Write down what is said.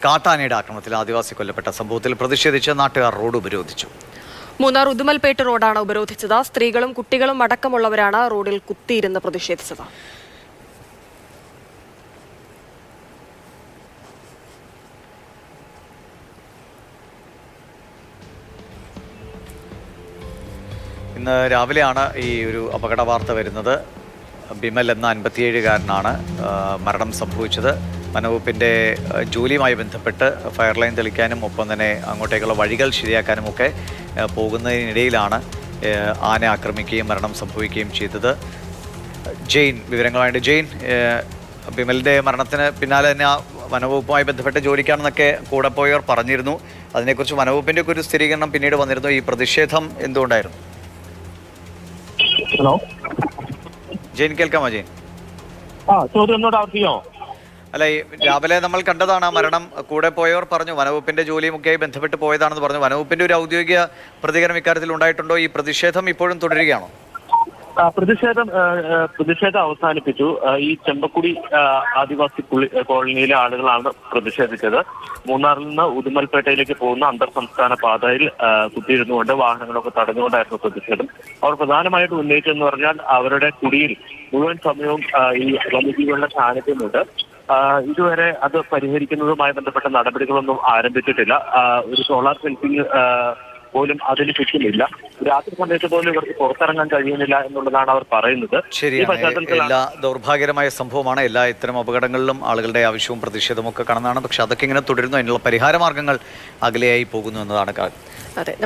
കാട്ടാനയുടെ ആക്രമണത്തിൽ ആദിവാസി കൊല്ലപ്പെട്ട സംഭവത്തിൽ പ്രതിഷേധിച്ച് നാട്ടുകാർ റോഡ് ഉപരോധിച്ചു. മൂന്നാർ ഉദുമൽപേട്ട് റോഡാണ് ഉപരോധിച്ചത്. സ്ത്രീകളും കുട്ടികളും അടക്കമുള്ളവരാണ് റോഡിൽ കുത്തിയിരുന്ന് പ്രതിഷേധിച്ചത്. ഇന്ന് രാവിലെയാണ് ഈ ഒരു അപകട വാർത്ത വരുന്നത്. ബിമൽ എന്ന 57-കാരനാണ് മരണം സംഭവിച്ചത്. വനവകുപ്പിൻ്റെ ജോലിയുമായി ബന്ധപ്പെട്ട് ഫയർ ലൈൻ തെളിക്കാനും ഒപ്പം തന്നെ അങ്ങോട്ടേക്കുള്ള വഴികൾ ശരിയാക്കാനുമൊക്കെ പോകുന്നതിനിടയിലാണ് ആന ആക്രമിക്കുകയും മരണം സംഭവിക്കുകയും ചെയ്തത്. ജെയിൻ വിവരങ്ങളുമായിട്ട്. ജെയിൻ, ബിമലിൻ്റെ മരണത്തിന് പിന്നാലെ തന്നെ വനവകുപ്പുമായി ബന്ധപ്പെട്ട് ജോലിക്കാണെന്നൊക്കെ കൂടെ പോയവർ പറഞ്ഞിരുന്നു. അതിനെക്കുറിച്ച് വനവകുപ്പിൻ്റെ ഒക്കെ ഒരു സ്ഥിരീകരണം പിന്നീട് വന്നിരുന്നു. ഈ പ്രതിഷേധം എന്തുകൊണ്ടായിരുന്നു? ഹലോ ജെയിൻ, കേൾക്കാമോ ജെയിൻ? ചോദ്യം ഒന്നോട് ആവർത്തിക്കോ? അല്ല, ഈ രാവിലെ നമ്മൾ കണ്ടതാണ് മരണം. കൂടെ പോയവർ പറഞ്ഞു വനവകുപ്പിന്റെ ജോലിയുമൊക്കെയായി ബന്ധപ്പെട്ട് പോയതാണെന്ന് പറഞ്ഞു. വനവകുപ്പിന്റെ ഒരു ഔദ്യോഗിക പ്രതികരണം ഇക്കാര്യത്തിൽ ഉണ്ടായിട്ടുണ്ടോ? ഈ പ്രതിഷേധം ഇപ്പോഴും തുടരുകയാണോ? പ്രതിഷേധം അവസാനിപ്പിച്ചു. ഈ ചെമ്പക്കുടി ആദിവാസി കോളനിയിലെ ആളുകളാണ് പ്രതിഷേധിച്ചത്. മൂന്നാറിൽ നിന്ന് ഉദുമൽപേട്ടയിലേക്ക് പോകുന്ന അന്തർ സംസ്ഥാന പാതയിൽ കുത്തിയിരുന്നുകൊണ്ട് വാഹനങ്ങളൊക്കെ തടഞ്ഞുകൊണ്ടായിരുന്നു പ്രതിഷേധം. അവർ പ്രധാനമായിട്ട് ഉന്നയിച്ചതെന്ന് പറഞ്ഞാൽ അവരുടെ കുടിയിൽ മുഴുവൻ സമയവും ഈ വന്യജീവികളുടെ സാന്നിധ്യമുണ്ട്. ഇതുവരെ അത് പരിഹരിക്കുന്നതുമായി ബന്ധപ്പെട്ട നടപടികളൊന്നും ആരംഭിച്ചിട്ടില്ല. ഒരു സോളാർ ഫെൻസിംഗ് പോലും അതിന് ചുറ്റുമില്ല. രാത്രി സമയത്ത് പോലും ഇവർക്ക് പുറത്തിറങ്ങാൻ കഴിയുന്നില്ല എന്നുള്ളതാണ് അവർ പറയുന്നത്. ശരിയാണ്, എല്ലാ ദൗർഭാഗ്യകരമായ സംഭവമാണ്. എല്ലാ ഇത്തരം അപകടങ്ങളിലും ആളുകളുടെ ആവശ്യവും പ്രതിഷേധവും ഒക്കെ കാണുന്നതാണ്. പക്ഷെ അതൊക്കെ ഇങ്ങനെ തുടരുന്നു. അതിനുള്ള പരിഹാര മാർഗങ്ങൾ അകലെയായി പോകുന്നു എന്നതാണ്. അതെ.